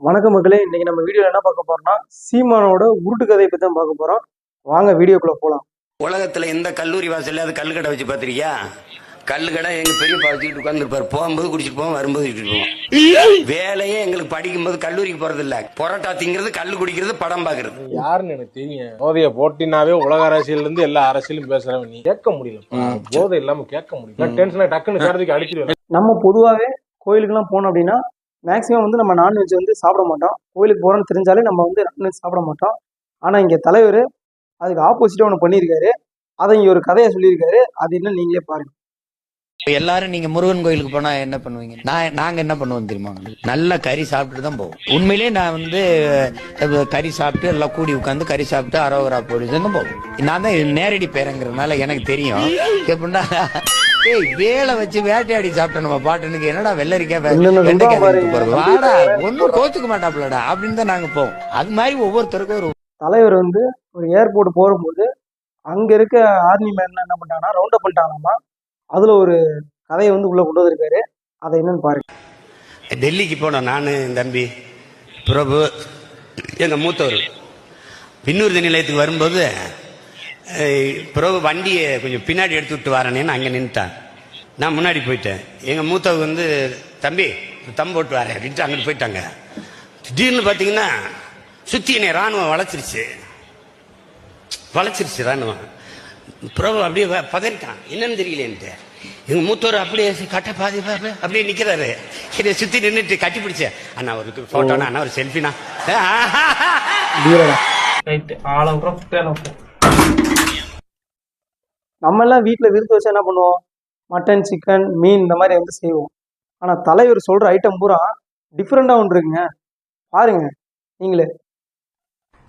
வணக்கம் மக்களே, இன்னைக்கு நம்ம வீடியோல என்ன பார்க்க போறோம்னா சீமானோட உருட்டு கதையை பத்தி தான் பார்க்க போறோம். வாங்க வீடியோக்குள்ள போலாம். உலகத்துல எந்த கல்லூரி வாசல்ல அது கல்லுக்கடை வச்சு பாத்திருக்கியா? கல்லுக்கடை எங்க பெரியப்பா வச்சுக்கிட்டு உட்காந்துருப்பாரு. போகும்போது குடிச்சிட்டு போவோம், வரும்போது வச்சுட்டு போவோம். வேலையே எங்களுக்கு படிக்கும்போது கல்லூரிக்கு போறது இல்ல, பொரோட்டா திங்கிறது, கல்லு குடிக்கிறது, படம் பாக்குறது. யாருன்னு எனக்கு தெரியும். போதைய போட்டினாவே உலக அரசியல் இருந்து எல்லா அரசியலும் பேசுறவன் நீ கேட்க முடியல. போதை இல்லாம கேட்க முடியல. டென்ஷனா டக்குன்னு கேட்டதுக்கு அடிச்சிருவேன். நம்ம பொதுவாகவே கோயிலுக்குலாம் போனோம் அப்படின்னா மேக்ஸிமம் வந்து நம்ம நான்வெஜ் வந்து சாப்பிட மாட்டோம். கோயிலுக்கு போறோம்னு தெரிஞ்சாலே நம்ம வந்து நான்வெஜ் சாப்பிட மாட்டோம். ஆனா இங்க தலைவர் அதுக்கு ஆப்போசிட்டா ஒன்று பண்ணியிருக்காரு. அதை இங்க ஒரு கதையை சொல்லியிருக்காரு. அது என்ன நீங்களே பாருங்க. எல்லாரும் நீங்க முருகன் கோயிலுக்கு போனா என்ன பண்ணுவீங்க? நாங்க என்ன பண்ணுவோம் தெரியுமா? நல்ல கறி சாப்பிட்டு தான் போவோம். உண்மையிலேயே நான் வந்து கறி சாப்பிட்டு எல்லாம் கூடி உட்காந்து கறி சாப்பிட்டு அரோகரா போயிட்டு தான் போவோம். நான் தான் நேரடி பேரங்கிறதுனால எனக்கு தெரியும். எப்படின்னா வேலை வச்சு வேட்டையாடி சாப்பிட்ட நம்ம பாட்டுனுக்கு என்னடா வெள்ளரிக்காய் வாடா ஒன்னும் கோச்சுக்க மாட்டாப்லடா அப்படின்னு தான் நாங்க போவோம். அது மாதிரி ஒவ்வொருத்தருக்கும் ஒரு தலைவர் வந்து ஒரு ஏர்போர்ட் போகும்போது அங்க இருக்க ஆர்மி மேன் என்ன பண்ணிட்டாங்கன்னா ரவுண்ட் அப் பண்ணிட்டாங்கம்மா. அதுல ஒரு கதையை வந்து உள்ள கொண்டு வந்திருக்காரு. அதை என்னன்னு பாருங்க. டெல்லிக்கு போனோம் நானு, தம்பி பிரபு, எங்க மூத்தவர். பின்னூர் நிலையத்துக்கு வரும்போது பிரபு வண்டியை கொஞ்சம் பின்னாடி எடுத்து விட்டு வரேன்னு அங்கே நின்றுட்டான். நான் முன்னாடி போயிட்டேன். எங்கள் மூத்தவர் வந்து தம்பி தம் போட்டு வரேன் அப்படின்ட்டு அங்கிட்டு போயிட்டாங்க. திடீர்னு பார்த்தீங்கன்னா சுற்றி என்னை ராணுவம் வளைச்சிருச்சு ராணுவம். பிரபு அப்படியே பதறிட்டான், என்னன்னு தெரியலேன்ட்டு. எங்கள் மூத்தவர் அப்படியே கட்ட பாதி அப்படியே நிற்கிறாரு. என்னை சுற்றி நின்றுட்டு கட்டி பிடிச்சேன். அண்ணா ஒரு ஃபோட்டோண்ணா, அண்ணா ஒரு செல்ஃபினா. நம்ம எல்லாம் வீட்டில் விருந்து வச்சா என்ன பண்ணுவோம்? மட்டன், சிக்கன், மீன் இந்த மாதிரி வந்து செய்வோம். ஆனால் தலைவர் சொல்ற ஐட்டம் பூரா டிஃப்ரெண்டாக ஒன்று இருக்குங்க. பாருங்க நீங்களே.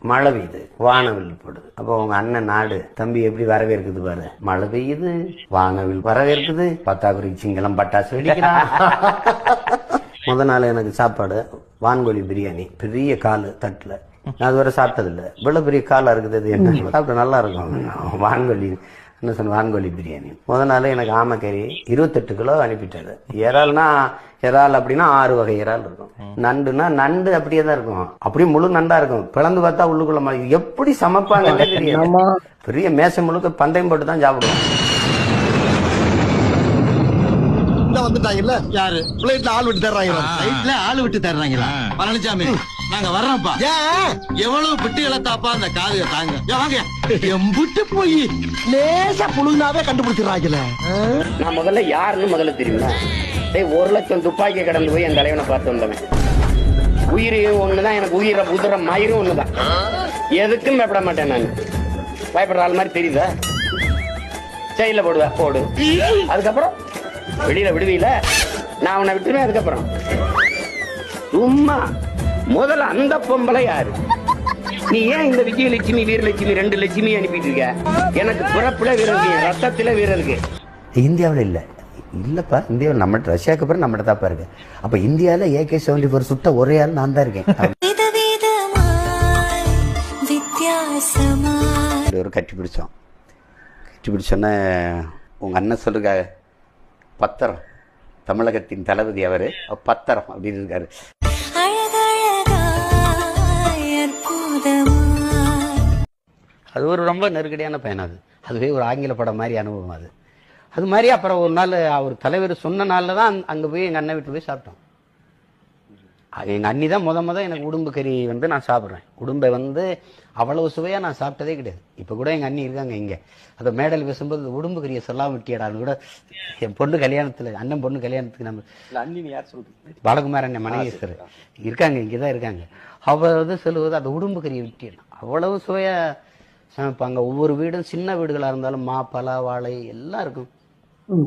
மழை பெய்யுது, வானவில் போடுது. அப்போ உங்க அண்ணன் நாடு தம்பி எப்படி வரவேற்குது பாரு. மழை பெய்யுது, வானவில் வரவேற்குது, பத்தாக்குறைக்கு சிங்களம் பட்டாசு வெடிக்கிறான். முத நாள் எனக்கு சாப்பாடு வான்கோழி பிரியாணி, பெரிய காலு தட்டுல. நான் அதுவரை சாப்பிட்டதில்லை. இவ்வளவு பெரிய காலா இருக்குது. அது என்ன சாப்பிட்ட நல்லா இருக்கும். வான்கோழி என்ன சொன்ன, வான்கோழி பிரியாணி. முத நாள் எனக்கு ஆமக்கறி 28 கிலோ அனுப்பிட்டாரு. இறால்னா இறால் அப்படின்னா 6 வகை இறால் இருக்கும். நண்டுனா நண்டு அப்படியே தான் இருக்கும், அப்படியே முழு நண்டா இருக்கும். பிளந்து பார்த்தா உள்ளுக்குள்ள மாதிரி எப்படி சமைப்பாங்கன்னே தெரியாது. பெரிய மேசை முழுக்க பந்தயம் போட்டு தான் சாப்பிடுவோம். வந்துட்டாங்கல்ல யாரு பிளேட்ல ஆள் விட்டு தர்றாங்களா? பிளேட்ல ஆள் விட்டு தர்றாங்களா? பழனிசாமி நாங்க வர்றோம்ப்பா. எவ்வளவு பிட்டு இழத்தாப்பா அந்த காதுக தாங்க. வாங்க எம்பிட்டு போய் லேசா புழுந்தாவே கண்டுபிடிச்சிடறாங்கல்ல. நான் முதல்ல யாருன்னு முதல்ல தெரியுமா? 1 லட்சம் துப்பாக்கி கடந்து போய் என் தலைவனை பார்த்து வந்தவன். உயிர் ஒண்ணுதான் எனக்கு, உயிரை உதிர மயிரும் ஒண்ணுதான். எதுக்கும் பயப்பட மாட்டேன் நான். பயப்படுற ஆள் மாதிரி தெரியுதா? செயல போடுவேன், போடு. அதுக்கப்புறம் வெளியில விடுவீல, நான் அவனை விட்டுருவேன். அதுக்கப்புறம் சும்மா முதல்ல அந்த பொம்பளை யாரு? நீ ஏன் இந்த விஜயலட்சுமி வீரலட்சுமி 2 லட்சுமி அனுப்பிட்டு இருக்க? எனக்கு பிறப்புல வீரர், ரத்தத்துல வீரருக்கு. இந்தியாவில் இல்லை இல்லப்பா. இந்தியாவில் நம்ம ரஷ்யாவுக்கு அப்புறம் நம்ம தாப்பா இருக்கு. அப்ப இந்தியாவில் AK-74 சுட்ட ஒரே ஆள் நான் தான் இருக்கேன். ஒரு கட்டி பிடிச்சோன்னே உங்க அண்ணன் சொல்லுங்க, பத்திரம் தமிழகத்தின் தளபதி அவரு, பத்திரம் அப்படின்னு இருக்காரு. அது ஒரு ரொம்ப நெருக்கடியான பயணம். அதுவே ஒரு ஆங்கில படம் மாதிரி அனுபவம். அது மாதிரி அப்புறம் ஒரு நாள் அவர் தலைவர் சொன்ன நாள்ல தான் அங்க போய் எங்க அண்ணன் வீட்டுல போய் சாப்பிட்டோம். எங்க அண்ணி தான் முத எனக்கு உடும்பு கறி வந்து நான் சாப்பிட்றேன். உடும்பை வந்து அவ்வளவு சுவையா நான் சாப்பிட்டதே கிடையாது. இப்ப கூட எங்க அண்ணி இருக்காங்க இங்க, அதை மேடல் பேசும்போது உடும்பு கறியை சொல்லாம விட்டியடான்னு கூட. என் பொண்ணு கல்யாணத்துல, அண்ணன் பொண்ணு கல்யாணத்துக்கு நம்ம அண்ணி யார் சொல்றது? பாலகுமார் அண்ணன் மனைவி இருக்காங்க, இங்கதான் இருக்காங்க. அவ வந்து சொல்லுவது அந்த உடும்பு கறியை விட்டியடா, அவ்வளவு சுவையா சமைப்பாங்க. ஒவ்வொரு வீடும் சின்ன வீடுகளா இருந்தாலும் மா, பலா, வாழை எல்லாம் இருக்கும்.